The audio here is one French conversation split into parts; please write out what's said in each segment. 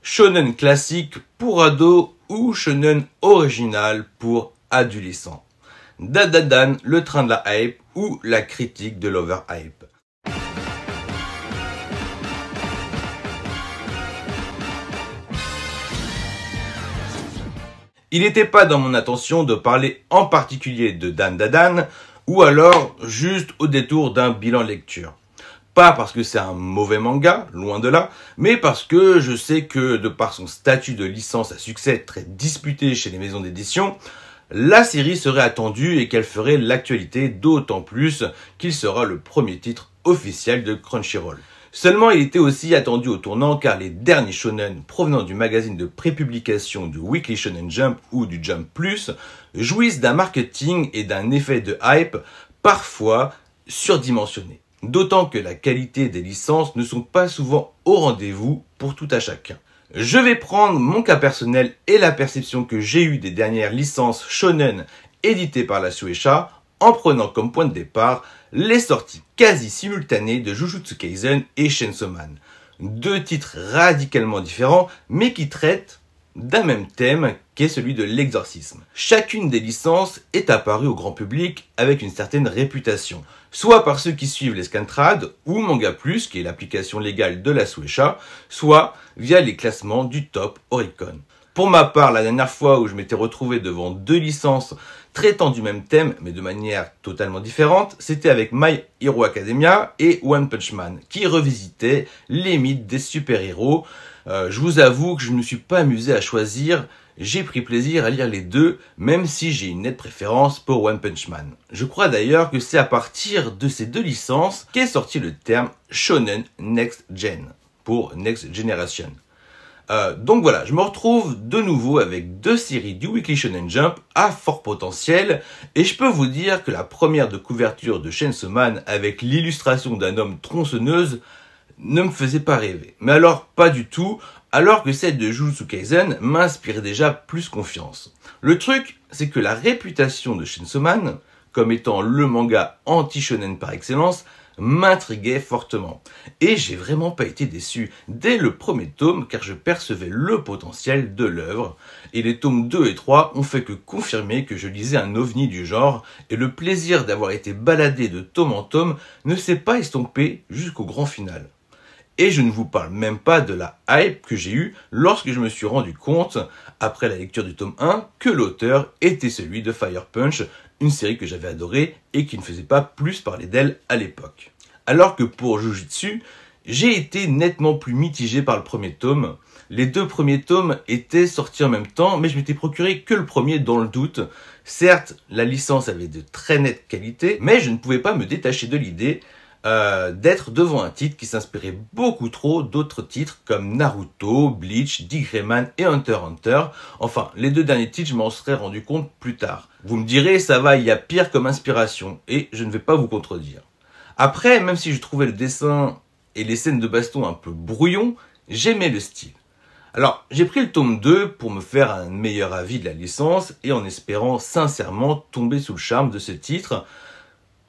shonen classique pour ados ou shonen original pour adolescents. Dandadan, le train de la hype ou la critique de l'overhype. Il n'était pas dans mon intention de parler en particulier de Dandadan ou alors juste au détour d'un bilan lecture. Pas parce que c'est un mauvais manga, loin de là, mais parce que je sais que de par son statut de licence à succès très disputé chez les maisons d'édition, la série serait attendue et qu'elle ferait l'actualité, d'autant plus qu'il sera le premier titre officiel de Crunchyroll. Seulement, il était aussi attendu au tournant car les derniers shonen provenant du magazine de prépublication du Weekly Shonen Jump ou du Jump Plus jouissent d'un marketing et d'un effet de hype parfois surdimensionné. D'autant que la qualité des licences ne sont pas souvent au rendez-vous pour tout à chacun. Je vais prendre mon cas personnel et la perception que j'ai eue des dernières licences shonen éditées par la Shueisha en prenant comme point de départ les sorties quasi simultanées de Jujutsu Kaisen et Chainsaw Man. Deux titres radicalement différents mais qui traitent d'un même thème qu'est celui de l'exorcisme. Chacune des licences est apparue au grand public avec une certaine réputation, soit par ceux qui suivent les Scantrad ou Manga Plus, qui est l'application légale de la Shueisha, soit via les classements du Top Oricon. Pour ma part, la dernière fois où je m'étais retrouvé devant deux licences traitant du même thème, mais de manière totalement différente, c'était avec My Hero Academia et One Punch Man, qui revisitaient les mythes des super-héros. Je vous avoue que je ne me suis pas amusé à choisir, j'ai pris plaisir à lire les deux, même si j'ai une nette préférence pour One Punch Man. Je crois d'ailleurs que c'est à partir de ces deux licences qu'est sorti le terme Shonen Next Gen, pour Next Generation. Donc voilà, je me retrouve de nouveau avec deux séries du Weekly Shonen Jump à fort potentiel, et je peux vous dire que la première de couverture de Chainsaw Man avec l'illustration d'un homme tronçonneuse ne me faisait pas rêver. Mais alors pas du tout, alors que celle de Jujutsu Kaisen m'inspirait déjà plus confiance. Le truc, c'est que la réputation de Chainsaw Man, comme étant le manga anti-shonen par excellence, m'intriguait fortement. Et j'ai vraiment pas été déçu dès le premier tome car je percevais le potentiel de l'œuvre. Et les tomes 2 et 3 ont fait que confirmer que je lisais un ovni du genre et le plaisir d'avoir été baladé de tome en tome ne s'est pas estompé jusqu'au grand final. Et je ne vous parle même pas de la hype que j'ai eue lorsque je me suis rendu compte, après la lecture du tome 1, que l'auteur était celui de Fire Punch, une série que j'avais adorée et qui ne faisait pas plus parler d'elle à l'époque. Alors que pour Jujutsu, j'ai été nettement plus mitigé par le premier tome. Les deux premiers tomes étaient sortis en même temps, mais je m'étais procuré que le premier dans le doute. Certes, la licence avait de très nettes qualités, mais je ne pouvais pas me détacher de l'idée d'être devant un titre qui s'inspirait beaucoup trop d'autres titres comme Naruto, Bleach, Dick Grayman et Hunter x Hunter. Enfin, les deux derniers titres, je m'en serais rendu compte plus tard. Vous me direz, ça va, il y a pire comme inspiration, et je ne vais pas vous contredire. Après, même si je trouvais le dessin et les scènes de baston un peu brouillons, j'aimais le style. Alors, j'ai pris le tome 2 pour me faire un meilleur avis de la licence et en espérant sincèrement tomber sous le charme de ce titre,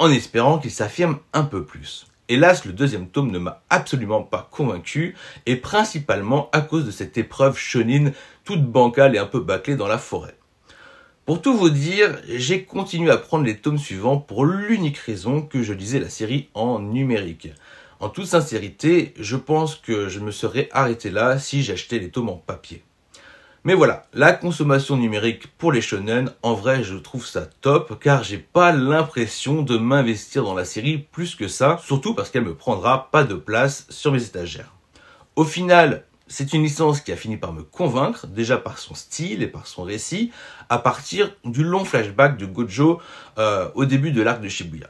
en espérant qu'il s'affirme un peu plus. Hélas, le deuxième tome ne m'a absolument pas convaincu, et principalement à cause de cette épreuve shonen toute bancale et un peu bâclée dans la forêt. Pour tout vous dire, j'ai continué à prendre les tomes suivants pour l'unique raison que je lisais la série en numérique. En toute sincérité, je pense que je me serais arrêté là si j'achetais les tomes en papier. Mais voilà, la consommation numérique pour les shonen, en vrai je trouve ça top car j'ai pas l'impression de m'investir dans la série plus que ça, surtout parce qu'elle me prendra pas de place sur mes étagères. Au final, c'est une licence qui a fini par me convaincre, déjà par son style et par son récit, à partir du long flashback de Gojo au début de l'arc de Shibuya.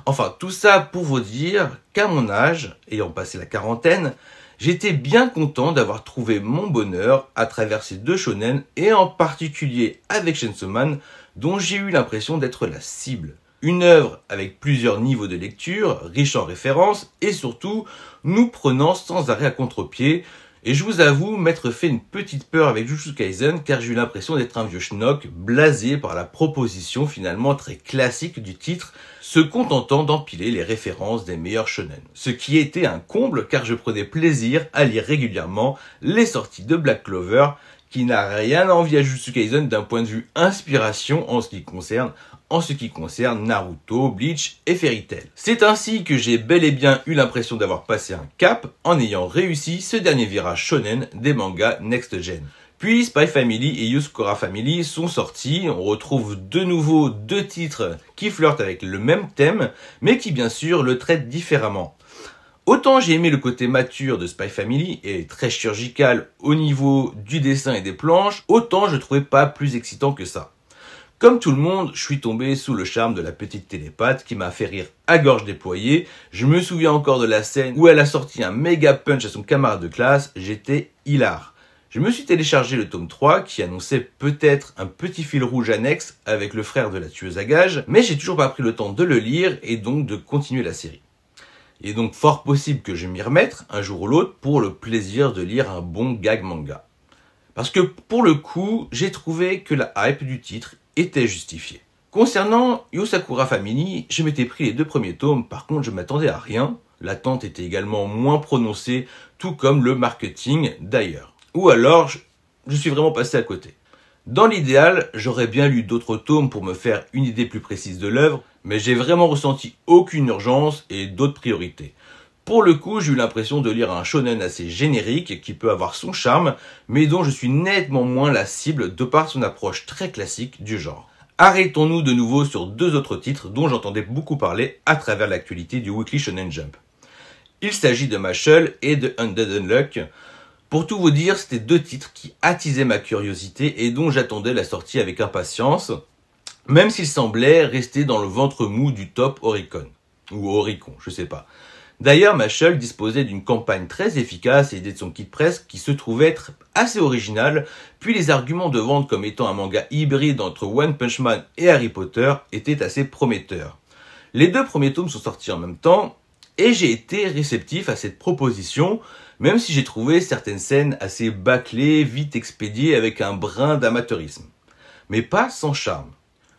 Enfin, tout ça pour vous dire qu'à mon âge, ayant passé la quarantaine, j'étais bien content d'avoir trouvé mon bonheur à travers ces deux shonen et en particulier avec Chainsaw Man dont j'ai eu l'impression d'être la cible. Une œuvre avec plusieurs niveaux de lecture, riche en références et surtout nous prenant sans arrêt à contre-pied, Et je vous avoue m'être fait une petite peur avec Jujutsu Kaisen car j'ai eu l'impression d'être un vieux schnock blasé par la proposition finalement très classique du titre, se contentant d'empiler les références des meilleurs shonen. Ce qui était un comble car je prenais plaisir à lire régulièrement les sorties de Black Clover qui n'a rien à envier à Jujutsu Kaisen d'un point de vue inspiration en ce qui concerne Naruto, Bleach et Fairy Tail. C'est ainsi que j'ai bel et bien eu l'impression d'avoir passé un cap en ayant réussi ce dernier virage shonen des mangas Next Gen. Puis Spy Family et Yusukora Family sont sortis, on retrouve de nouveau deux titres qui flirtent avec le même thème, mais qui bien sûr le traitent différemment. Autant j'ai aimé le côté mature de Spy Family et très chirurgical au niveau du dessin et des planches, autant je trouvais pas plus excitant que ça. Comme tout le monde, je suis tombé sous le charme de la petite télépathe qui m'a fait rire à gorge déployée. Je me souviens encore de la scène où elle a sorti un méga punch à son camarade de classe, j'étais hilar. Je me suis téléchargé le tome 3 qui annonçait peut-être un petit fil rouge annexe avec le frère de la tueuse à gages, mais j'ai toujours pas pris le temps de le lire et donc de continuer la série. Il est donc fort possible que je m'y remette un jour ou l'autre pour le plaisir de lire un bon gag manga. Parce que pour le coup, j'ai trouvé que la hype du titre était justifiée. Concernant Yosakura Family, je m'étais pris les deux premiers tomes, par contre je m'attendais à rien. L'attente était également moins prononcée, tout comme le marketing d'ailleurs. Ou alors, je suis vraiment passé à côté. Dans l'idéal, j'aurais bien lu d'autres tomes pour me faire une idée plus précise de l'œuvre, mais j'ai vraiment ressenti aucune urgence et d'autres priorités. Pour le coup, j'ai eu l'impression de lire un shonen assez générique qui peut avoir son charme, mais dont je suis nettement moins la cible de par son approche très classique du genre. Arrêtons-nous de nouveau sur deux autres titres dont j'entendais beaucoup parler à travers l'actualité du Weekly Shonen Jump. Il s'agit de Mashle et de Undead Unluck. Pour tout vous dire, c'était deux titres qui attisaient ma curiosité et dont j'attendais la sortie avec impatience, même s'ils semblaient rester dans le ventre mou du top Oricon. Ou Oricon, je sais pas. D'ailleurs, Mashle disposait d'une campagne très efficace et de son kit presse qui se trouvait être assez original, puis les arguments de vente comme étant un manga hybride entre One Punch Man et Harry Potter étaient assez prometteurs. Les deux premiers tomes sont sortis en même temps, et j'ai été réceptif à cette proposition, même si j'ai trouvé certaines scènes assez bâclées, vite expédiées avec un brin d'amateurisme. Mais pas sans charme.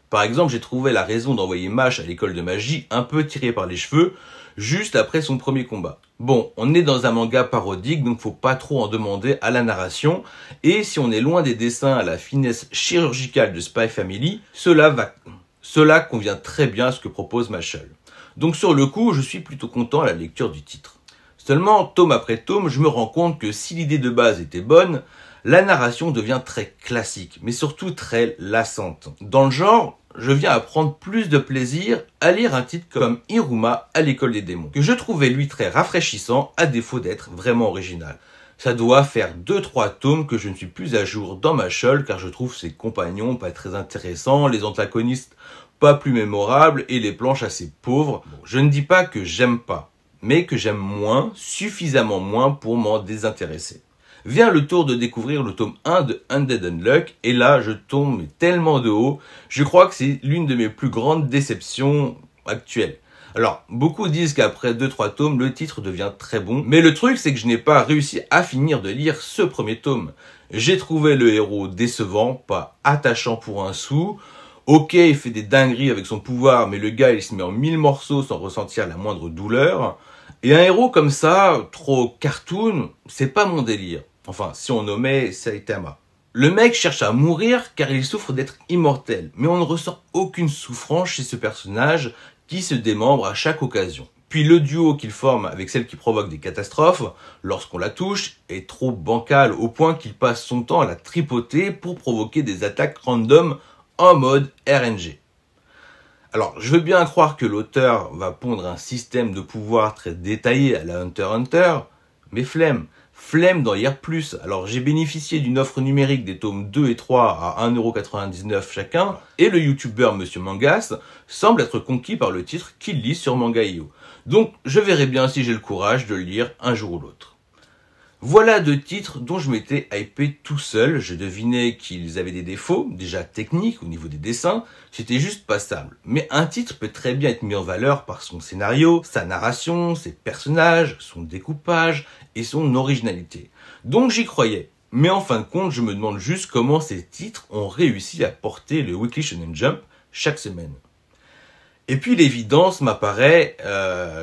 Par exemple, j'ai trouvé la raison d'envoyer Mash à l'école de magie un peu tirée par les cheveux, juste après son premier combat. Bon, on est dans un manga parodique, donc faut pas trop en demander à la narration, et si on est loin des dessins à la finesse chirurgicale de Spy Family, cela convient très bien à ce que propose Mashle. Donc sur le coup, je suis plutôt content à la lecture du titre. Seulement, tome après tome, je me rends compte que si l'idée de base était bonne, la narration devient très classique, mais surtout très lassante. Dans le genre, je viens à prendre plus de plaisir à lire un titre comme Iruma à l'école des démons, que je trouvais lui très rafraîchissant à défaut d'être vraiment original. Ça doit faire 2-3 tomes que je ne suis plus à jour dans Mashle car je trouve ses compagnons pas très intéressants, les antagonistes pas plus mémorables et les planches assez pauvres. Bon, je ne dis pas que j'aime pas, mais que j'aime moins, suffisamment moins pour m'en désintéresser. Vient le tour de découvrir le tome 1 de Undead Unluck, et là je tombe tellement de haut, je crois que c'est l'une de mes plus grandes déceptions actuelles. Alors, beaucoup disent qu'après 2-3 tomes, le titre devient très bon, mais le truc c'est que je n'ai pas réussi à finir de lire ce premier tome. J'ai trouvé le héros décevant, pas attachant pour un sou. Ok, il fait des dingueries avec son pouvoir, mais le gars il se met en 1000 morceaux sans ressentir la moindre douleur. Et un héros comme ça, trop cartoon, c'est pas mon délire. Enfin, si on nommait Saitama. Le mec cherche à mourir car il souffre d'être immortel, mais on ne ressent aucune souffrance chez ce personnage qui se démembre à chaque occasion. Puis le duo qu'il forme avec celle qui provoque des catastrophes, lorsqu'on la touche, est trop bancal au point qu'il passe son temps à la tripoter pour provoquer des attaques random en mode RNG. Alors, je veux bien croire que l'auteur va pondre un système de pouvoir très détaillé à la Hunter x Hunter, mais flemme d'en lire plus. Alors, j'ai bénéficié d'une offre numérique des tomes 2 et 3 à 1,99€ chacun, et le youtubeur Monsieur Mangas semble être conquis par le titre qu'il lit sur Manga.io. Donc, je verrai bien si j'ai le courage de le lire un jour ou l'autre. Voilà 2 titres dont je m'étais hypé tout seul. Je devinais qu'ils avaient des défauts, déjà techniques au niveau des dessins, c'était juste passable. Mais un titre peut très bien être mis en valeur par son scénario, sa narration, ses personnages, son découpage et son originalité. Donc j'y croyais. Mais en fin de compte, je me demande juste comment ces titres ont réussi à porter le Weekly Shonen Jump chaque semaine. Et puis l'évidence m'apparaît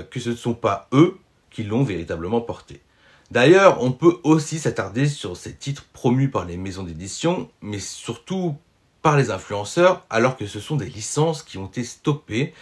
que ce ne sont pas eux qui l'ont véritablement porté. D'ailleurs, on peut aussi s'attarder sur ces titres promus par les maisons d'édition, mais surtout par les influenceurs, alors que ce sont des licences qui ont été stoppées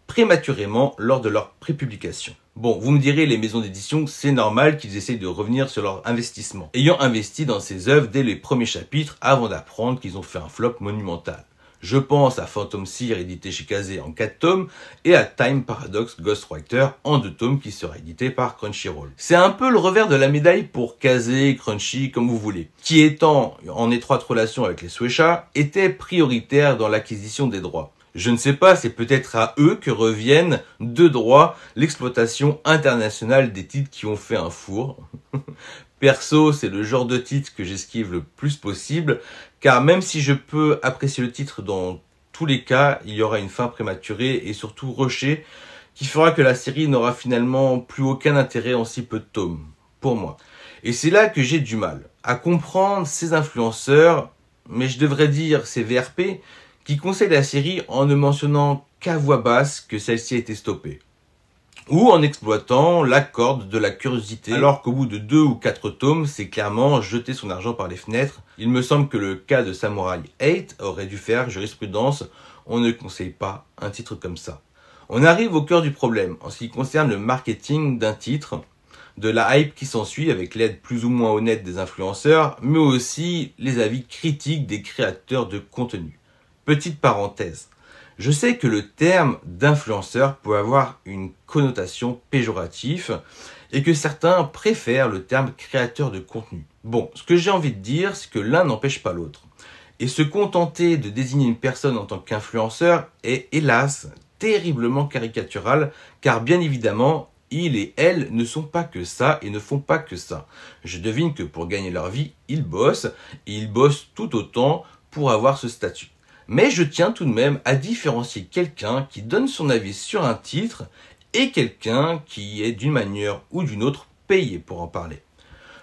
prématurément lors de leur prépublication. Bon, vous me direz, les maisons d'édition, c'est normal qu'ils essayent de revenir sur leur investissement, ayant investi dans ces œuvres dès les premiers chapitres avant d'apprendre qu'ils ont fait un flop monumental. Je pense à Phantom Seer édité chez Kazé en 4 tomes et à Time Paradox Ghostwriter en 2 tomes qui sera édité par Crunchyroll. C'est un peu le revers de la médaille pour Kazé, Crunchy, comme vous voulez, qui étant en étroite relation avec les Shueisha, étaient prioritaires dans l'acquisition des droits. Je ne sais pas, c'est peut-être à eux que reviennent de droit l'exploitation internationale des titres qui ont fait un four. Perso, c'est le genre de titre que j'esquive le plus possible, car même si je peux apprécier le titre dans tous les cas, il y aura une fin prématurée et surtout rushée qui fera que la série n'aura finalement plus aucun intérêt en si peu de tomes, pour moi. Et c'est là que j'ai du mal à comprendre ces influenceurs, mais je devrais dire ces VRP, qui conseillent la série en ne mentionnant qu'à voix basse que celle-ci a été stoppée. Ou en exploitant la corde de la curiosité, alors qu'au bout de 2 ou 4 tomes, c'est clairement jeter son argent par les fenêtres. Il me semble que le cas de Samurai 8 aurait dû faire jurisprudence, on ne conseille pas un titre comme ça. On arrive au cœur du problème, en ce qui concerne le marketing d'un titre, de la hype qui s'ensuit avec l'aide plus ou moins honnête des influenceurs, mais aussi les avis critiques des créateurs de contenu. Petite parenthèse. Je sais que le terme d'influenceur peut avoir une connotation péjorative et que certains préfèrent le terme créateur de contenu. Bon, ce que j'ai envie de dire, c'est que l'un n'empêche pas l'autre. Et se contenter de désigner une personne en tant qu'influenceur est, hélas, terriblement caricatural, car bien évidemment, ils et elles ne sont pas que ça et ne font pas que ça. Je devine que pour gagner leur vie, ils bossent, et ils bossent tout autant pour avoir ce statut. Mais je tiens tout de même à différencier quelqu'un qui donne son avis sur un titre et quelqu'un qui est d'une manière ou d'une autre payé pour en parler.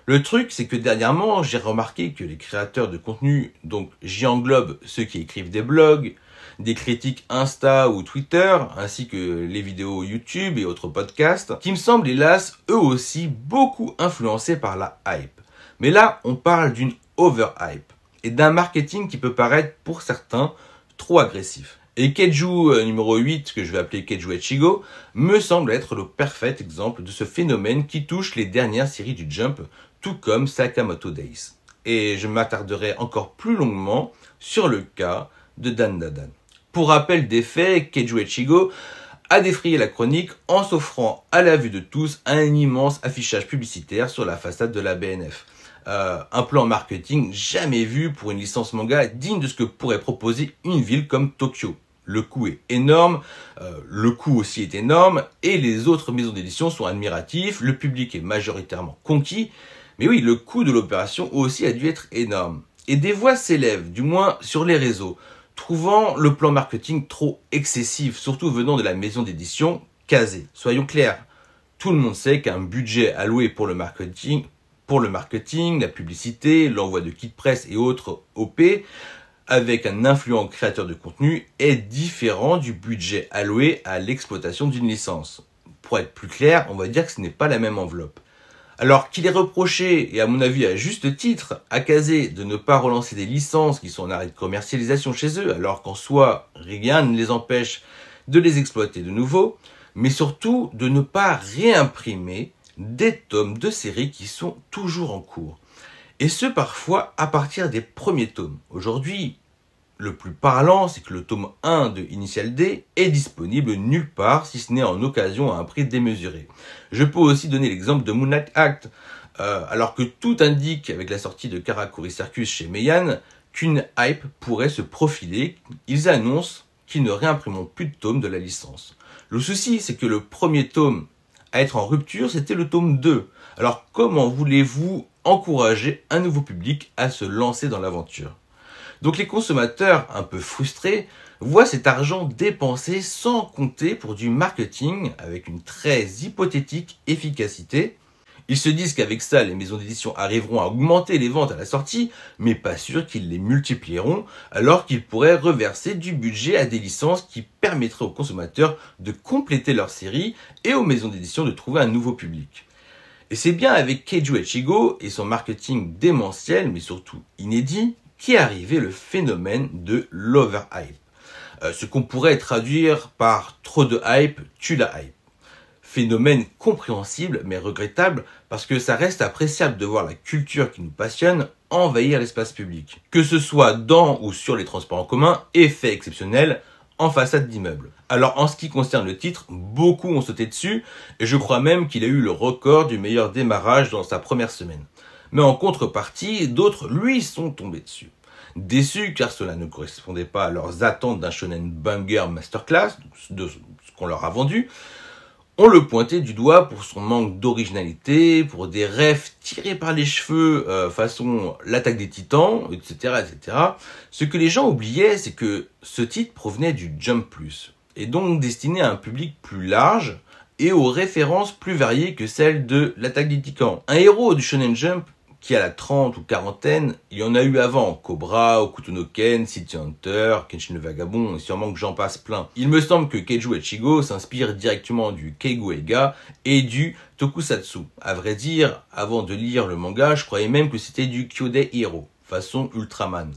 Le truc, c'est que dernièrement, j'ai remarqué que les créateurs de contenu, donc j'y englobe ceux qui écrivent des blogs, des critiques Insta ou Twitter, ainsi que les vidéos YouTube et autres podcasts, qui me semblent hélas eux aussi beaucoup influencés par la hype. Mais là, on parle d'une overhype et d'un marketing qui peut paraître pour certains trop agressif. Et Keiju numéro 8, que je vais appeler Keiju Echigo, me semble être le parfait exemple de ce phénomène qui touche les dernières séries du Jump, tout comme Sakamoto Days. Et je m'attarderai encore plus longuement sur le cas de Dan Dan. Pour rappel des faits, Keiju Echigo a défrayé la chronique en s'offrant à la vue de tous un immense affichage publicitaire sur la façade de la BNF. Un plan marketing jamais vu pour une licence manga digne de ce que pourrait proposer une ville comme Tokyo. Le coût est énorme, le coût aussi est énorme, et les autres maisons d'édition sont admiratifs, le public est majoritairement conquis, mais oui, le coût de l'opération aussi a dû être énorme. Et des voix s'élèvent, du moins sur les réseaux, trouvant le plan marketing trop excessif, surtout venant de la maison d'édition Kazé. Soyons clairs, tout le monde sait qu'un budget alloué pour le marketing, la publicité, l'envoi de kits presse et autres OP, avec un influent créateur de contenu, est différent du budget alloué à l'exploitation d'une licence. Pour être plus clair, on va dire que ce n'est pas la même enveloppe. Alors qu'il est reproché, et à mon avis à juste titre, à Kazé de ne pas relancer des licences qui sont en arrêt de commercialisation chez eux, alors qu'en soi, rien ne les empêche de les exploiter de nouveau, mais surtout de ne pas réimprimer des tomes de séries qui sont toujours en cours. Et ce, parfois, à partir des premiers tomes. Aujourd'hui, le plus parlant, c'est que le tome 1 de Initial D est disponible nulle part, si ce n'est en occasion à un prix démesuré. Je peux aussi donner l'exemple de Moonlight Act, alors que tout indique, avec la sortie de Karakuri Circus chez Meian, qu'une hype pourrait se profiler. Ils annoncent qu'ils ne réimprimeront plus de tomes de la licence. Le souci, c'est que le premier tome à être en rupture, c'était le tome 2. Alors comment voulez-vous encourager un nouveau public à se lancer dans l'aventure? Donc les consommateurs, un peu frustrés, voient cet argent dépensé sans compter pour du marketing avec une très hypothétique efficacité. Ils se disent qu'avec ça, les maisons d'édition arriveront à augmenter les ventes à la sortie, mais pas sûr qu'ils les multiplieront, alors qu'ils pourraient reverser du budget à des licences qui permettraient aux consommateurs de compléter leur série et aux maisons d'édition de trouver un nouveau public. Et c'est bien avec Keiju Echigo et son marketing démentiel, mais surtout inédit, qu'est arrivé le phénomène de l'overhype. Ce qu'on pourrait traduire par trop de hype tue la hype. Phénomène compréhensible mais regrettable parce que ça reste appréciable de voir la culture qui nous passionne envahir l'espace public. Que ce soit dans ou sur les transports en commun, effet exceptionnel en façade d'immeuble. Alors en ce qui concerne le titre, beaucoup ont sauté dessus et je crois même qu'il a eu le record du meilleur démarrage dans sa première semaine. Mais en contrepartie, d'autres lui sont tombés dessus. Déçus car cela ne correspondait pas à leurs attentes d'un shonen banger masterclass, de ce qu'on leur a vendu. On le pointait du doigt pour son manque d'originalité, pour des rêves tirés par les cheveux façon l'attaque des titans, etc., etc. Ce que les gens oubliaient, c'est que ce titre provenait du Jump Plus, et donc destiné à un public plus large et aux références plus variées que celles de l'attaque des titans. Un héros du Shonen Jump qui a la 30 ou quarantaine, il y en a eu avant, Cobra, Hokuto no Ken, City Hunter, Kenshin le Vagabond, et sûrement que j'en passe plein. Il me semble que Keiju Echigo s'inspire directement du Keigo Eiga et du Tokusatsu. À vrai dire, avant de lire le manga, je croyais même que c'était du Kyodai Hero, façon Ultraman.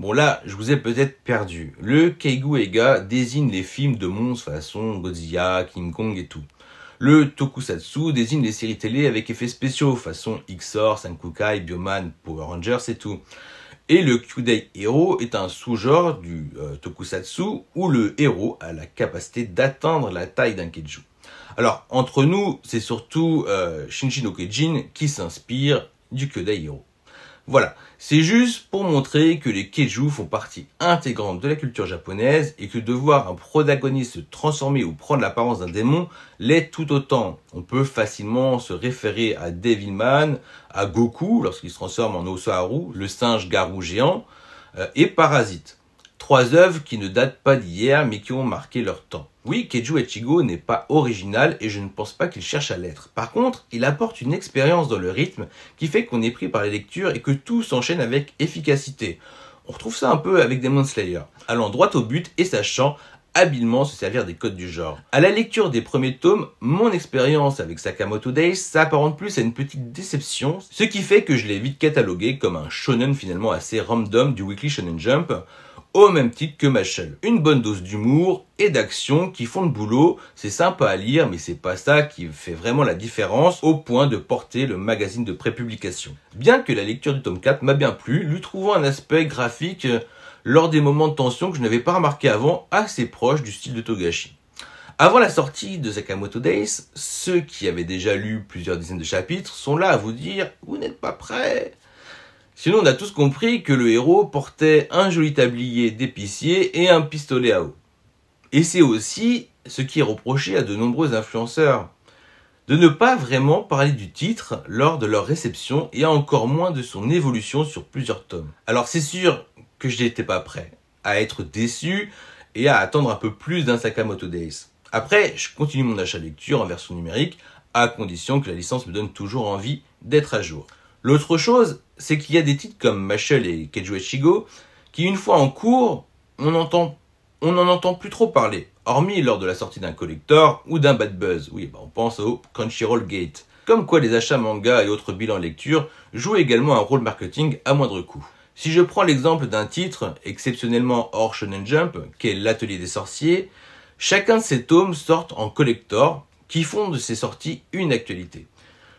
Bon là, je vous ai peut-être perdu. Le Keigo Eiga désigne les films de monstres façon Godzilla, King Kong et tout. Le Tokusatsu désigne les séries télé avec effets spéciaux, façon Xor, Sankukai, Bioman, Power Rangers et tout. Et le Kyudai Hero est un sous-genre du Tokusatsu où le héros a la capacité d'atteindre la taille d'un Keiju. Alors, entre nous, c'est surtout Shinji no Kyojin qui s'inspire du Kyudai Hero. Voilà, c'est juste pour montrer que les Keiju font partie intégrante de la culture japonaise et que de voir un protagoniste se transformer ou prendre l'apparence d'un démon l'est tout autant. On peut facilement se référer à Devilman, à Goku lorsqu'il se transforme en Osaharu, le singe garou géant, et Parasite. 3 œuvres qui ne datent pas d'hier mais qui ont marqué leur temps. Oui, Keiju Echigo n'est pas original et je ne pense pas qu'il cherche à l'être. Par contre, il apporte une expérience dans le rythme qui fait qu'on est pris par les lectures et que tout s'enchaîne avec efficacité. On retrouve ça un peu avec Demon Slayer, allant droit au but et sachant habilement se servir des codes du genre. À la lecture des premiers tomes, mon expérience avec Sakamoto Days s'apparente plus à une petite déception, ce qui fait que je l'ai vite catalogué comme un shonen finalement assez random du Weekly Shonen Jump, au même titre que Mashle. Une bonne dose d'humour et d'action qui font le boulot, c'est sympa à lire, mais c'est pas ça qui fait vraiment la différence au point de porter le magazine de prépublication. Bien que la lecture du tome 4 m'a bien plu, lui trouvant un aspect graphique lors des moments de tension que je n'avais pas remarqué avant, assez proche du style de Togashi. Avant la sortie de Sakamoto Days, ceux qui avaient déjà lu plusieurs dizaines de chapitres sont là à vous dire « Vous n'êtes pas prêts !» Sinon, on a tous compris que le héros portait un joli tablier d'épicier et un pistolet à eau. Et c'est aussi ce qui est reproché à de nombreux influenceurs, de ne pas vraiment parler du titre lors de leur réception et encore moins de son évolution sur plusieurs tomes. Alors c'est sûr que je n'étais pas prêt à être déçu et à attendre un peu plus d'un Sakamoto Days. Après, je continue mon achat lecture en version numérique, à condition que la licence me donne toujours envie d'être à jour. L'autre chose, c'est qu'il y a des titres comme Mashle et Keiju Echigo qui, une fois en cours, on n'en entend plus trop parler, hormis lors de la sortie d'un collector ou d'un bad buzz. Oui, on pense au Crunchyroll Gate. Comme quoi les achats manga et autres bilans lecture jouent également un rôle marketing à moindre coût. Si je prends l'exemple d'un titre exceptionnellement hors Shonen Jump, qu'est l'Atelier des sorciers, chacun de ces tomes sortent en collector qui font de ces sorties une actualité.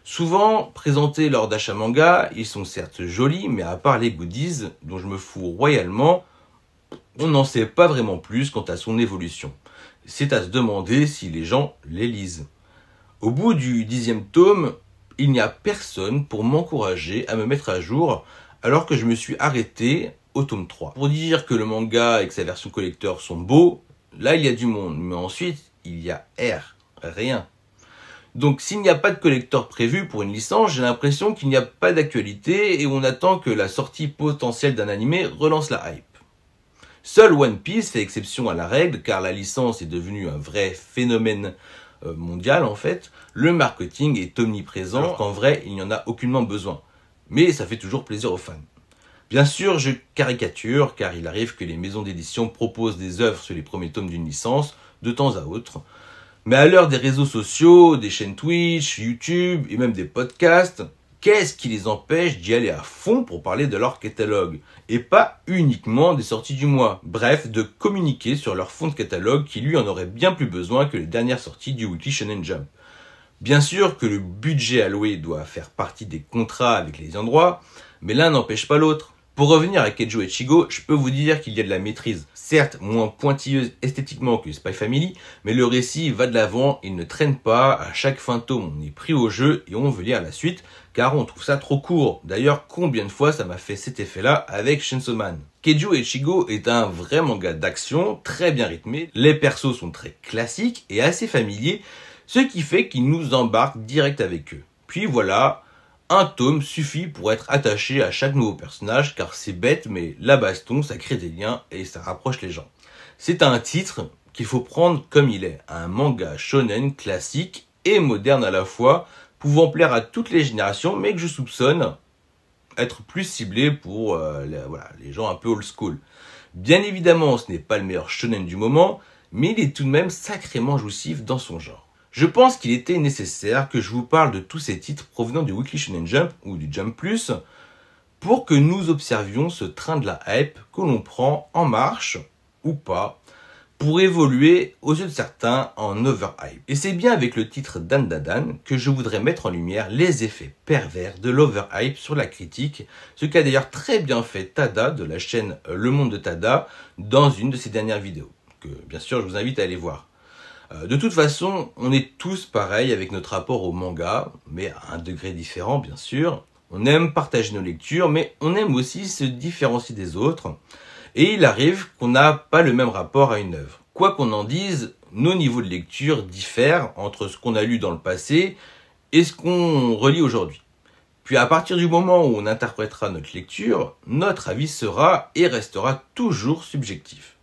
Souvent présentés lors d'achats manga, ils sont certes jolis, mais à part les goodies, dont je me fous royalement, on n'en sait pas vraiment plus quant à son évolution. C'est à se demander si les gens les lisent. Au bout du 10e tome, il n'y a personne pour m'encourager à me mettre à jour, alors que je me suis arrêté au tome 3. Pour dire que le manga et que sa version collector sont beaux, là il y a du monde, mais ensuite il y a rien. Donc s'il n'y a pas de collector prévu pour une licence, j'ai l'impression qu'il n'y a pas d'actualité et on attend que la sortie potentielle d'un animé relance la hype. Seul One Piece fait exception à la règle car la licence est devenue un vrai phénomène mondial en fait. Le marketing est omniprésent alors qu'en vrai il n'y en a aucunement besoin. Mais ça fait toujours plaisir aux fans. Bien sûr, je caricature car il arrive que les maisons d'édition proposent des œuvres sur les premiers tomes d'une licence de temps à autre. Mais à l'heure des réseaux sociaux, des chaînes Twitch, YouTube et même des podcasts, qu'est-ce qui les empêche d'y aller à fond pour parler de leur catalogue et pas uniquement des sorties du mois. Bref, de communiquer sur leur fond de catalogue qui lui en aurait bien plus besoin que les dernières sorties du Weekly Shonen Jump. Bien sûr que le budget alloué doit faire partie des contrats avec les endroits, mais l'un n'empêche pas l'autre. Pour revenir à Keijo Ichigo, je peux vous dire qu'il y a de la maîtrise. Certes, moins pointilleuse esthétiquement que Spy Family, mais le récit va de l'avant, il ne traîne pas, à chaque fin de tome on est pris au jeu et on veut lire la suite, car on trouve ça trop court. D'ailleurs, combien de fois ça m'a fait cet effet-là avec Chainsaw Man. Keijo Ichigo est un vrai manga d'action, très bien rythmé, les persos sont très classiques et assez familiers, ce qui fait qu'il nous embarque direct avec eux. Puis voilà, un tome suffit pour être attaché à chaque nouveau personnage, car c'est bête, mais la baston, ça crée des liens et ça rapproche les gens. C'est un titre qu'il faut prendre comme il est, un manga shonen classique et moderne à la fois, pouvant plaire à toutes les générations, mais que je soupçonne être plus ciblé pour les gens un peu old school. Bien évidemment, ce n'est pas le meilleur shonen du moment, mais il est tout de même sacrément jouissif dans son genre. Je pense qu'il était nécessaire que je vous parle de tous ces titres provenant du Weekly Shonen Jump ou du Jump Plus pour que nous observions ce train de la hype que l'on prend en marche ou pas pour évoluer aux yeux de certains en overhype. Et c'est bien avec le titre Dan Dadan que je voudrais mettre en lumière les effets pervers de l'overhype sur la critique, ce qu'a d'ailleurs très bien fait Tada de la chaîne Le Monde de Tada dans une de ses dernières vidéos, que bien sûr je vous invite à aller voir. De toute façon, on est tous pareils avec notre rapport au manga, mais à un degré différent bien sûr. On aime partager nos lectures, mais on aime aussi se différencier des autres. Et il arrive qu'on n'a pas le même rapport à une œuvre. Quoi qu'on en dise, nos niveaux de lecture diffèrent entre ce qu'on a lu dans le passé et ce qu'on relit aujourd'hui. Puis à partir du moment où on interprétera notre lecture, notre avis sera et restera toujours subjectif.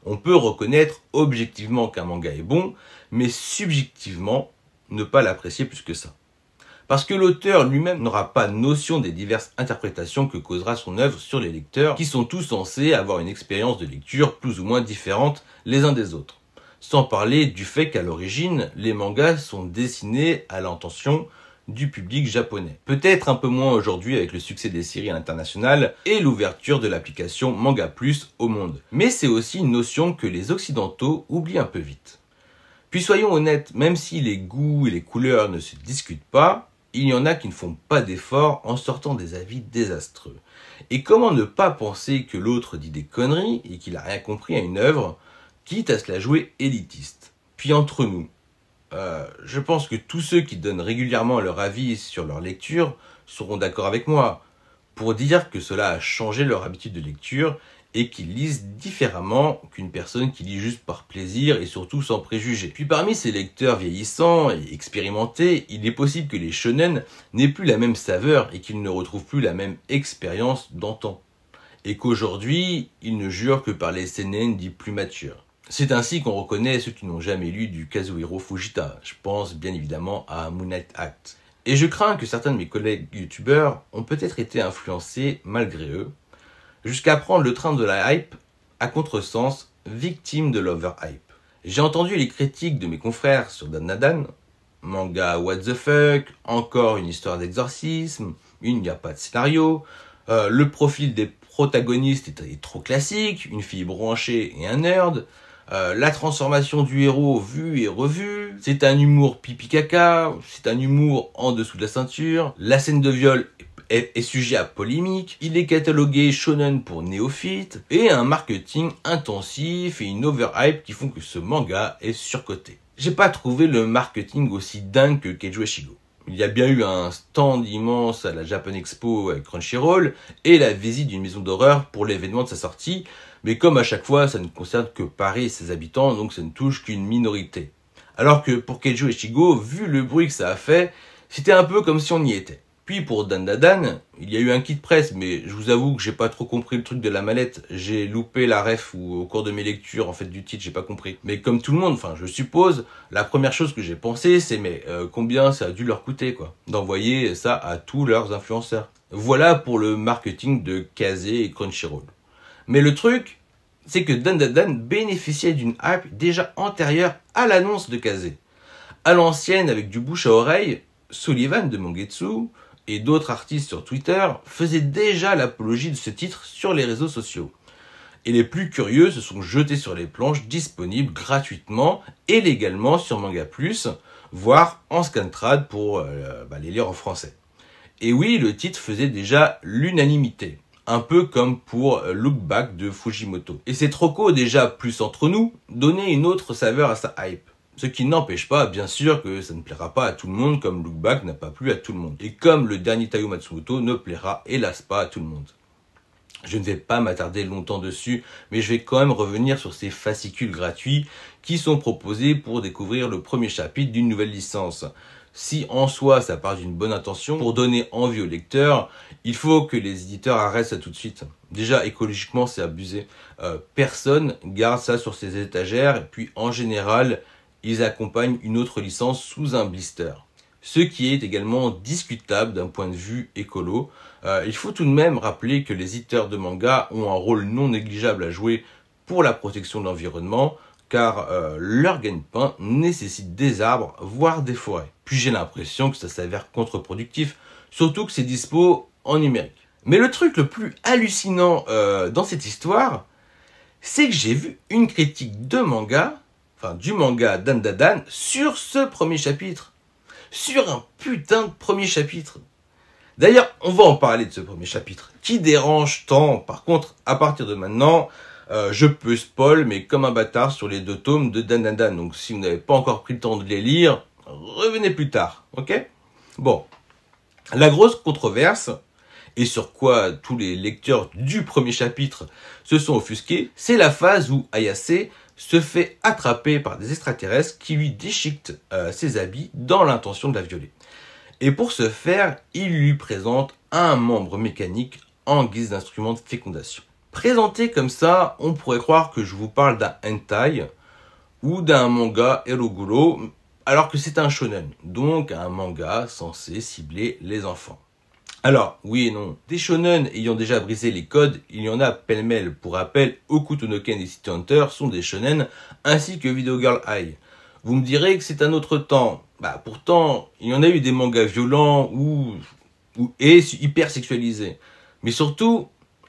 On peut reconnaître objectivement qu'un manga est bon, mais subjectivement ne pas l'apprécier plus que ça. Parce que l'auteur lui-même n'aura pas notion des diverses interprétations que causera son œuvre sur les lecteurs, qui sont tous censés avoir une expérience de lecture plus ou moins différente les uns des autres. Sans parler du fait qu'à l'origine, les mangas sont dessinés à l'intention du public japonais. Peut-être un peu moins aujourd'hui avec le succès des séries à l'international et l'ouverture de l'application Manga Plus au monde. Mais c'est aussi une notion que les occidentaux oublient un peu vite. Puis soyons honnêtes, même si les goûts et les couleurs ne se discutent pas, il y en a qui ne font pas d'efforts en sortant des avis désastreux. Et comment ne pas penser que l'autre dit des conneries et qu'il n'a rien compris à une œuvre, quitte à se la jouer élitiste. Puis entre nous, je pense que tous ceux qui donnent régulièrement leur avis sur leur lecture seront d'accord avec moi pour dire que cela a changé leur habitude de lecture et qu'ils lisent différemment qu'une personne qui lit juste par plaisir et surtout sans préjugés. Puis parmi ces lecteurs vieillissants et expérimentés, il est possible que les shonen n'aient plus la même saveur et qu'ils ne retrouvent plus la même expérience d'antan. Et qu'aujourd'hui, ils ne jurent que par les seinen dits plus matures. C'est ainsi qu'on reconnaît ceux qui n'ont jamais lu du Kazuhiro Fujita. Je pense bien évidemment à Moonlight Act. Et je crains que certains de mes collègues youtubeurs ont peut-être été influencés malgré eux, jusqu'à prendre le train de la hype à contresens, victime de l'overhype. J'ai entendu les critiques de mes confrères sur Dan Dadan, manga what the fuck, encore une histoire d'exorcisme, il n'y a pas de scénario, le profil des protagonistes est trop classique, une fille branchée et un nerd, la transformation du héros vue et revue, c'est un humour pipi caca, c'est un humour en dessous de la ceinture, la scène de viol est sujet à polémique, il est catalogué shonen pour néophytes, et un marketing intensif et une overhype qui font que ce manga est surcoté. J'ai pas trouvé le marketing aussi dingue que Keijo Ichigo. Il y a bien eu un stand immense à la Japan Expo avec Crunchyroll et la visite d'une maison d'horreur pour l'événement de sa sortie, mais comme à chaque fois, ça ne concerne que Paris et ses habitants, donc ça ne touche qu'une minorité. Alors que pour Keijo Ichigo, vu le bruit que ça a fait, c'était un peu comme si on y était. Puis pour Dan Da Dan, il y a eu un kit presse, mais je vous avoue que j'ai pas trop compris le truc de la mallette. J'ai loupé la ref ou au cours de mes lectures, en fait, du titre, j'ai pas compris. Mais comme tout le monde, enfin, je suppose, la première chose que j'ai pensé, c'est combien ça a dû leur coûter, quoi, d'envoyer ça à tous leurs influenceurs. Voilà pour le marketing de Kaze et Crunchyroll. Mais le truc, c'est que Dan Da Dan bénéficiait d'une hype déjà antérieure à l'annonce de Kaze. À l'ancienne, avec du bouche à oreille, Sullivan de Mangetsu et d'autres artistes sur Twitter faisaient déjà l'apologie de ce titre sur les réseaux sociaux. Et les plus curieux se sont jetés sur les planches disponibles gratuitement et légalement sur Manga Plus, voire en scantrad pour les lire en français. Et oui, le titre faisait déjà l'unanimité, un peu comme pour Look Back de Fujimoto. Et ces trocos déjà plus entre nous donnaient une autre saveur à sa hype. Ce qui n'empêche pas, bien sûr, que ça ne plaira pas à tout le monde, comme Look Back n'a pas plu à tout le monde. Et comme le dernier Taiyo Matsumoto ne plaira, hélas, pas à tout le monde. Je ne vais pas m'attarder longtemps dessus, mais je vais quand même revenir sur ces fascicules gratuits qui sont proposés pour découvrir le premier chapitre d'une nouvelle licence. Si en soi ça part d'une bonne intention, pour donner envie aux lecteurs, il faut que les éditeurs arrêtent ça tout de suite. Déjà écologiquement c'est abusé. Personne garde ça sur ses étagères, et puis en général, ils accompagnent une autre licence sous un blister. Ce qui est également discutable d'un point de vue écolo. Il faut tout de même rappeler que les éditeurs de manga ont un rôle non négligeable à jouer pour la protection de l'environnement, car leur gagne-pain nécessite des arbres, voire des forêts. Puis j'ai l'impression que ça s'avère contre-productif, surtout que c'est dispo en numérique. Mais le truc le plus hallucinant dans cette histoire, c'est que j'ai vu une critique de manga, enfin du manga Dan Da Dan, sur ce premier chapitre. Sur un putain de premier chapitre. D'ailleurs, on va en parler de ce premier chapitre, qui dérange tant. Par contre, à partir de maintenant, je peux spoil, mais comme un bâtard, sur les 2 tomes de Dan Da Dan. Donc si vous n'avez pas encore pris le temps de les lire, revenez plus tard, ok? Bon, la grosse controverse, et sur quoi tous les lecteurs du premier chapitre se sont offusqués, c'est la phase où Ayase se fait attraper par des extraterrestres qui lui déchiquetent ses habits dans l'intention de la violer. Et pour ce faire, il lui présente un membre mécanique en guise d'instrument de fécondation. Présenté comme ça, on pourrait croire que je vous parle d'un hentai ou d'un manga eroguro, alors que c'est un shonen, donc un manga censé cibler les enfants. Alors, oui et non. Des shonen ayant déjà brisé les codes, il y en a pêle-mêle. Pour rappel, Hokuto no Ken et City Hunter sont des shonen, ainsi que Video Girl Ai. Vous me direz que c'est un autre temps. Bah, pourtant, il y en a eu des mangas violents et hyper sexualisés. Mais surtout,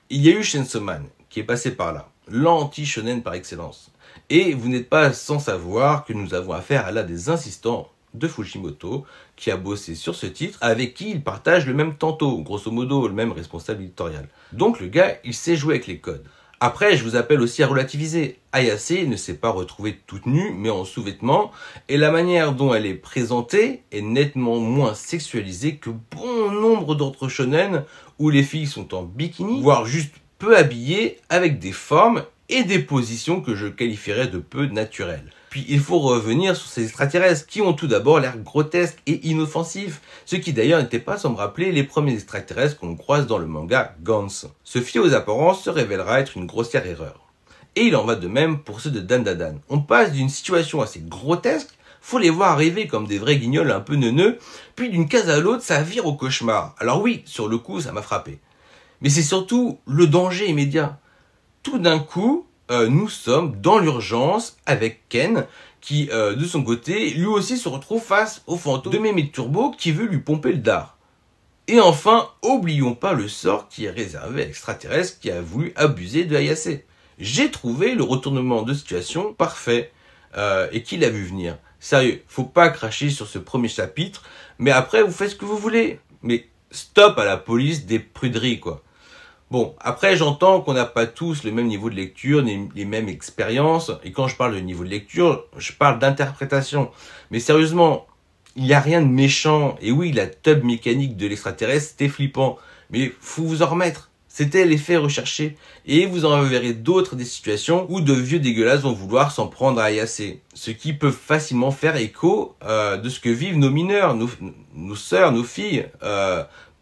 il y a eu Chainsaw Man, qui est passé par là. L'anti-shonen par excellence. Et vous n'êtes pas sans savoir que nous avons affaire à l'un des insistants de Fujimoto, qui a bossé sur ce titre, avec qui il partage le même tanto, grosso modo le même responsable éditorial. Donc le gars, il sait jouer avec les codes. Après, je vous appelle aussi à relativiser. Ayase ne s'est pas retrouvée toute nue, mais en sous-vêtements, et la manière dont elle est présentée est nettement moins sexualisée que bon nombre d'autres shonen, où les filles sont en bikini, voire juste peu habillées, avec des formes et des positions que je qualifierais de peu naturelles. Puis il faut revenir sur ces extraterrestres qui ont tout d'abord l'air grotesques et inoffensifs, ce qui d'ailleurs n'était pas sans me rappeler les premiers extraterrestres qu'on croise dans le manga Gantz. Se fier aux apparences se révélera être une grossière erreur. Et il en va de même pour ceux de Dan Da Dan. On passe d'une situation assez grotesque, faut les voir arriver comme des vrais guignols un peu neuneux, puis d'une case à l'autre ça vire au cauchemar. Alors oui, sur le coup ça m'a frappé. Mais c'est surtout le danger immédiat. Tout d'un coup, nous sommes dans l'urgence avec Ken qui, de son côté, lui aussi se retrouve face au fantôme de Mehmet Turbo qui veut lui pomper le dard. Et enfin, oublions pas le sort qui est réservé à l'extraterrestre qui a voulu abuser de Ayase. J'ai trouvé le retournement de situation parfait et qui l'a vu venir. Sérieux, faut pas cracher sur ce premier chapitre, mais après vous faites ce que vous voulez. Mais stop à la police des pruderies, quoi. Bon, après j'entends qu'on n'a pas tous le même niveau de lecture, les mêmes expériences, et quand je parle de niveau de lecture, je parle d'interprétation. Mais sérieusement, il n'y a rien de méchant, et oui, la tub mécanique de l'extraterrestre, c'était flippant, mais faut vous en remettre. C'était l'effet recherché. Et vous en verrez d'autres des situations où de vieux dégueulasses vont vouloir s'en prendre à Ayase. Ce qui peut facilement faire écho de ce que vivent nos mineurs, nos sœurs, nos filles.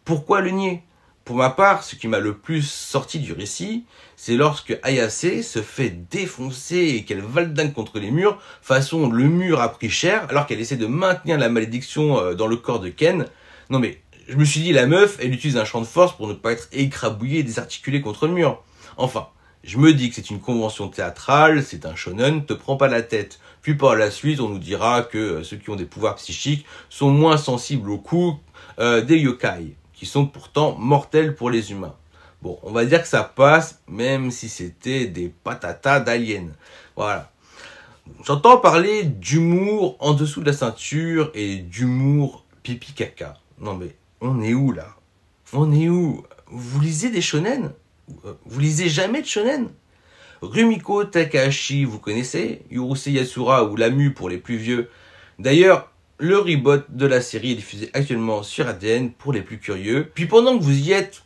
Pourquoi le nier? Pour ma part, ce qui m'a le plus sorti du récit, c'est lorsque Ayase se fait défoncer et qu'elle valdingue contre les murs, façon le mur a pris cher, alors qu'elle essaie de maintenir la malédiction dans le corps de Ken. Non mais, je me suis dit, la meuf, elle utilise un champ de force pour ne pas être écrabouillée et désarticulée contre le mur. Enfin, je me dis que c'est une convention théâtrale, c'est un shonen, te prends pas la tête. Puis par la suite, on nous dira que ceux qui ont des pouvoirs psychiques sont moins sensibles aux coups des yokai, qui sont pourtant mortels pour les humains. Bon, on va dire que ça passe, même si c'était des patatas d'aliens. Voilà. J'entends parler d'humour en dessous de la ceinture et d'humour pipi caca. Non mais, on est où là? On est où? Vous lisez des shonen? Vous lisez jamais de shonen? Rumiko Takahashi, vous connaissez? Urusei Yatsura ou Lamu pour les plus vieux. D'ailleurs, le reboot de la série est diffusé actuellement sur ADN pour les plus curieux. Puis pendant que vous y êtes,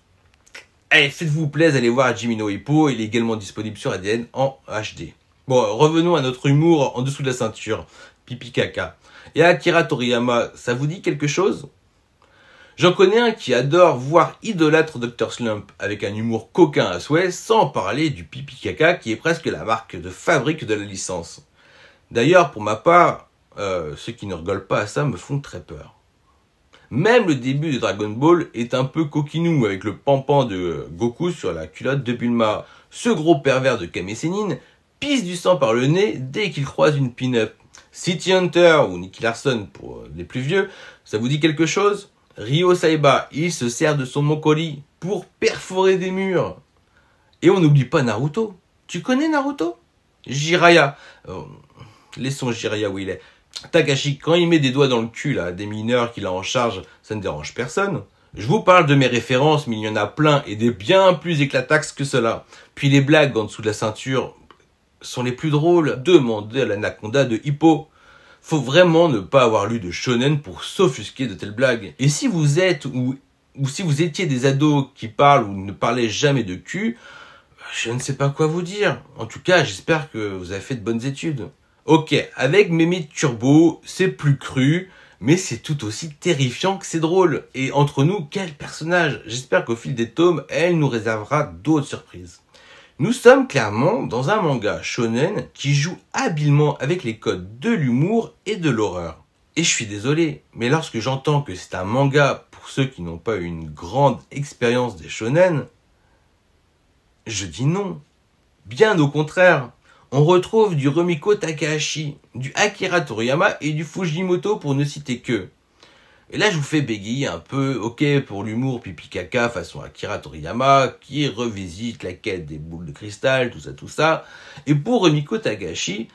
allez, faites-vous plaisir, allez voir Hajime no Ippo, il est également disponible sur ADN en HD. Bon, revenons à notre humour en dessous de la ceinture, pipi caca. Et Akira Toriyama, ça vous dit quelque chose? J'en connais un qui adore, voire idolâtre Dr Slump, avec un humour coquin à souhait, sans parler du pipi caca qui est presque la marque de fabrique de la licence. D'ailleurs, pour ma part, ceux qui ne rigolent pas à ça me font très peur. Même le début de Dragon Ball est un peu coquinou, avec le pampan de Goku sur la culotte de Bulma. Ce gros pervers de Kame Sennin pisse du sang par le nez dès qu'il croise une pin-up. City Hunter ou Nicky Larson pour les plus vieux, ça vous dit quelque chose? Ryo Saiba, il se sert de son Mokori pour perforer des murs. Et on n'oublie pas Naruto. Tu connais Naruto? Jiraiya. Laissons Jiraiya où il est. Takashi, quand il met des doigts dans le cul là, des mineurs qu'il a en charge, ça ne dérange personne. Je vous parle de mes références, mais il y en a plein et des bien plus éclataxes que cela. Puis les blagues en dessous de la ceinture sont les plus drôles. Demandez à l'anaconda de Hippo. Faut vraiment ne pas avoir lu de shonen pour s'offusquer de telles blagues. Et si vous êtes ou si vous étiez des ados qui parlent ou ne parlaient jamais de cul, je ne sais pas quoi vous dire. En tout cas, j'espère que vous avez fait de bonnes études. Ok, avec Mémé Turbo, c'est plus cru, mais c'est tout aussi terrifiant que c'est drôle. Et entre nous, quel personnage? J'espère qu'au fil des tomes, elle nous réservera d'autres surprises. Nous sommes clairement dans un manga shonen qui joue habilement avec les codes de l'humour et de l'horreur. Et je suis désolé, mais lorsque j'entends que c'est un manga pour ceux qui n'ont pas eu une grande expérience des shonen, je dis non. Bien au contraire, on retrouve du Rumiko Takahashi, du Akira Toriyama et du Fujimoto pour ne citer que. Et là, je vous fais bégayer un peu, ok, pour l'humour pipi caca façon Akira Toriyama, qui revisite la quête des boules de cristal, tout ça. Et pour Rumiko Takahashi,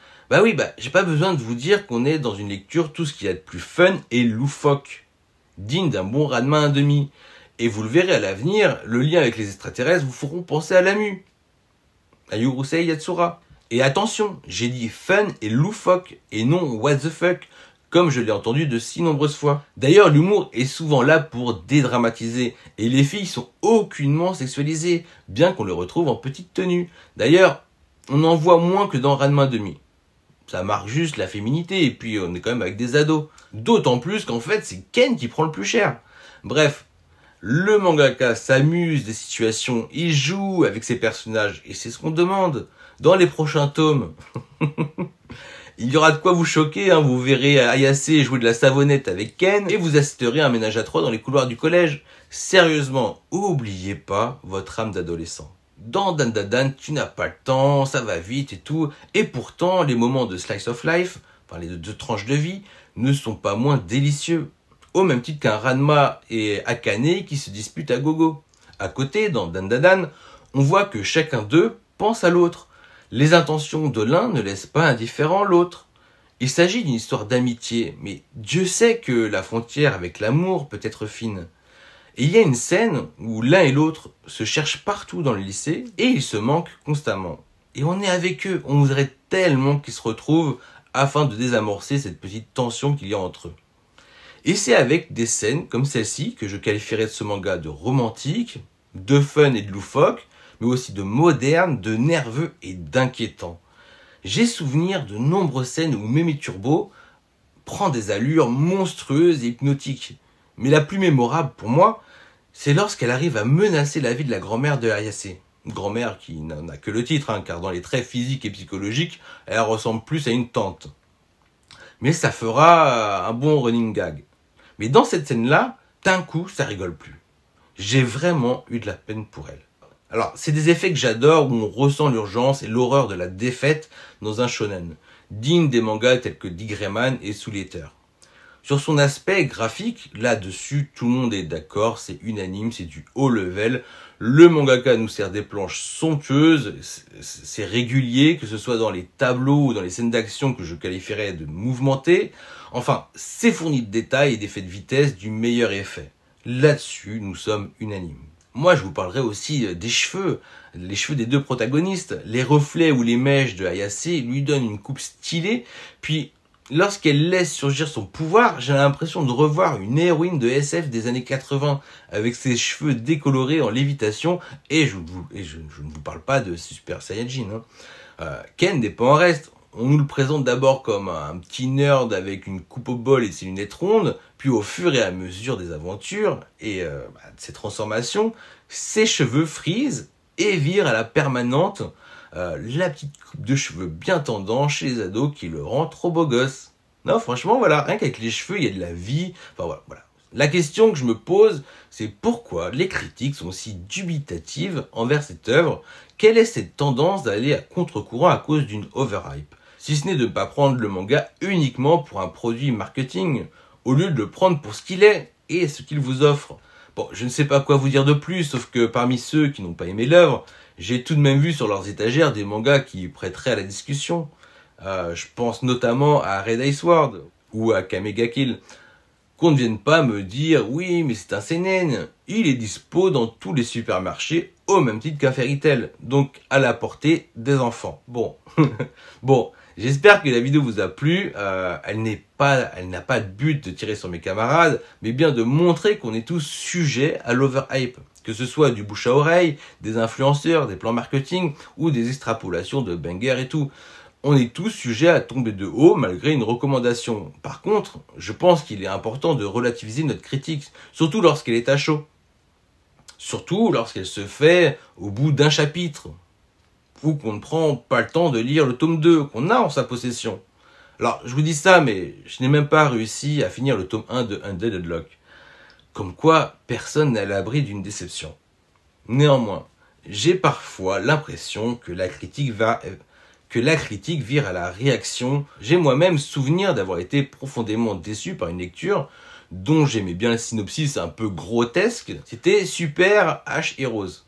j'ai pas besoin de vous dire qu'on est dans une lecture tout ce qu'il y a de plus fun et loufoque, digne d'un bon Ranma 1/2. Et vous le verrez à l'avenir, le lien avec les extraterrestres vous feront penser à Lamu, à Urusei Yatsura. Et attention, j'ai dit fun et loufoque, et non what the fuck, comme je l'ai entendu de si nombreuses fois. D'ailleurs, l'humour est souvent là pour dédramatiser, et les filles sont aucunement sexualisées, bien qu'on les retrouve en petite tenue. D'ailleurs, on en voit moins que dans Ranma 1/2. Ça marque juste la féminité, et puis on est quand même avec des ados. D'autant plus qu'en fait, c'est Ken qui prend le plus cher. Bref, le mangaka s'amuse des situations, il joue avec ses personnages, et c'est ce qu'on demande. Dans les prochains tomes, il y aura de quoi vous choquer, vous verrez Ayase jouer de la savonnette avec Ken, et vous assisterez à un ménage à trois dans les couloirs du collège. Sérieusement, oubliez pas votre âme d'adolescent. Dans Dan Dan Dan, tu n'as pas le temps, ça va vite et tout, et pourtant, les moments de slice of life, les deux tranches de vie, ne sont pas moins délicieux. Au même titre qu'un Ranma et Akane qui se disputent à gogo. À côté, dans Dan Dan Dan, on voit que chacun d'eux pense à l'autre. Les intentions de l'un ne laissent pas indifférent l'autre. Il s'agit d'une histoire d'amitié, mais Dieu sait que la frontière avec l'amour peut être fine. Et il y a une scène où l'un et l'autre se cherchent partout dans le lycée et ils se manquent constamment. Et on est avec eux, on voudrait tellement qu'ils se retrouvent afin de désamorcer cette petite tension qu'il y a entre eux. Et c'est avec des scènes comme celle-ci que je qualifierais de ce manga de romantique, de fun et de loufoque, mais aussi de moderne, de nerveux et d'inquiétant. J'ai souvenir de nombreuses scènes où Mémé Turbo prend des allures monstrueuses et hypnotiques. Mais la plus mémorable pour moi, c'est lorsqu'elle arrive à menacer la vie de la grand-mère de Ayase. Une grand-mère qui n'en a que le titre, car dans les traits physiques et psychologiques, elle ressemble plus à une tante. Mais ça fera un bon running gag. Mais dans cette scène-là, d'un coup, ça rigole plus. J'ai vraiment eu de la peine pour elle. Alors, c'est des effets que j'adore où on ressent l'urgence et l'horreur de la défaite dans un shonen, digne des mangas tels que Digreman et Soul Eater. Sur son aspect graphique, là-dessus, tout le monde est d'accord, c'est unanime, c'est du haut level. Le mangaka nous sert des planches somptueuses, c'est régulier, que ce soit dans les tableaux ou dans les scènes d'action que je qualifierais de mouvementées. Enfin, c'est fourni de détails et d'effets de vitesse du meilleur effet. Là-dessus, nous sommes unanimes. Moi, je vous parlerai aussi des cheveux, les cheveux des deux protagonistes. Les reflets ou les mèches de Ayase lui donnent une coupe stylée, puis lorsqu'elle laisse surgir son pouvoir, j'ai l'impression de revoir une héroïne de SF des années 80 avec ses cheveux décolorés en lévitation, et je ne vous parle pas de Super Saiyajin. Ken n'est pas en reste. On nous le présente d'abord comme un petit nerd avec une coupe au bol et ses lunettes rondes, puis au fur et à mesure des aventures et de ses transformations, ses cheveux frisent et virent à la permanente la petite coupe de cheveux bien tendant chez les ados qui le rend trop beau gosse. Non, franchement, voilà, rien qu'avec les cheveux, il y a de la vie. Enfin, voilà. La question que je me pose, c'est pourquoi les critiques sont aussi dubitatives envers cette œuvre. Quelle est cette tendance d'aller à contre-courant à cause d'une overhype? Si ce n'est de ne pas prendre le manga uniquement pour un produit marketing, au lieu de le prendre pour ce qu'il est et ce qu'il vous offre. Bon, je ne sais pas quoi vous dire de plus, sauf que parmi ceux qui n'ont pas aimé l'œuvre, j'ai tout de même vu sur leurs étagères des mangas qui prêteraient à la discussion. Je pense notamment à Red Ice Sword ou à Kamega Kill. Qu'on ne vienne pas me dire « Oui, mais c'est un seinen, il est dispo dans tous les supermarchés au même titre qu'un Fairy Tail, donc à la portée des enfants. » Bon, bon, j'espère que la vidéo vous a plu. Elle n'a pas de but de tirer sur mes camarades, mais bien de montrer qu'on est tous sujets à l'overhype. Que ce soit du bouche à oreille, des influenceurs, des plans marketing ou des extrapolations de bangers et tout. On est tous sujets à tomber de haut malgré une recommandation. Par contre, je pense qu'il est important de relativiser notre critique, surtout lorsqu'elle est à chaud. Surtout lorsqu'elle se fait au bout d'un chapitre, ou qu'on ne prend pas le temps de lire le tome 2 qu'on a en sa possession. Alors, je vous dis ça, mais je n'ai même pas réussi à finir le tome 1 de Undead Unlock. Comme quoi, personne n'est à l'abri d'une déception. Néanmoins, j'ai parfois l'impression que la critique vire à la réaction. J'ai moi-même souvenir d'avoir été profondément déçu par une lecture dont j'aimais bien le synopsis un peu grotesque. C'était Super H Heroes.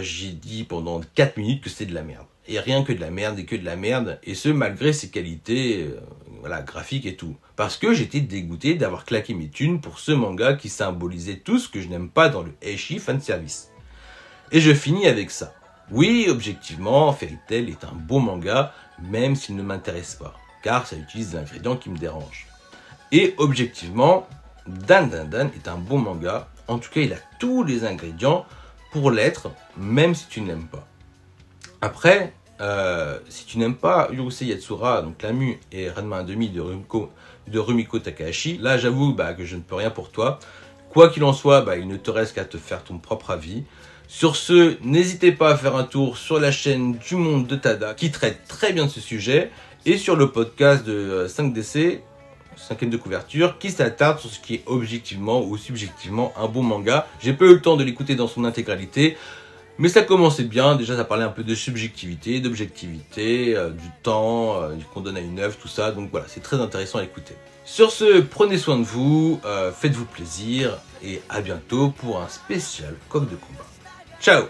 J'ai dit pendant 4 minutes que c'était de la merde. Et rien que de la merde et que de la merde. Et ce, malgré ses qualités graphiques et tout. Parce que j'étais dégoûté d'avoir claqué mes thunes pour ce manga qui symbolisait tout ce que je n'aime pas dans le ecchi fanservice. Et je finis avec ça. Oui, objectivement, Fairy Tail est un bon manga, même s'il ne m'intéresse pas, car ça utilise des ingrédients qui me dérangent. Et objectivement, Dan Dan Dan est un bon manga, en tout cas il a tous les ingrédients pour l'être, même si tu ne l'aimes pas. Après, si tu n'aimes pas Urusei Yatsura, donc Lamu et Ranma 1/2 de Rumiko Takahashi, là j'avoue que je ne peux rien pour toi. Quoi qu'il en soit, il ne te reste qu'à te faire ton propre avis. Sur ce, n'hésitez pas à faire un tour sur la chaîne du Monde de Tada qui traite très bien de ce sujet et sur le podcast de 5DC, 5ème de couverture, qui s'attarde sur ce qui est objectivement ou subjectivement un bon manga. J'ai pas eu le temps de l'écouter dans son intégralité, mais ça commençait bien. Déjà, ça parlait un peu de subjectivité, d'objectivité, du temps qu'on donne à une œuvre, tout ça. Donc voilà, c'est très intéressant à écouter. Sur ce, prenez soin de vous, faites-vous plaisir et à bientôt pour un spécial coq de combat. Ciao!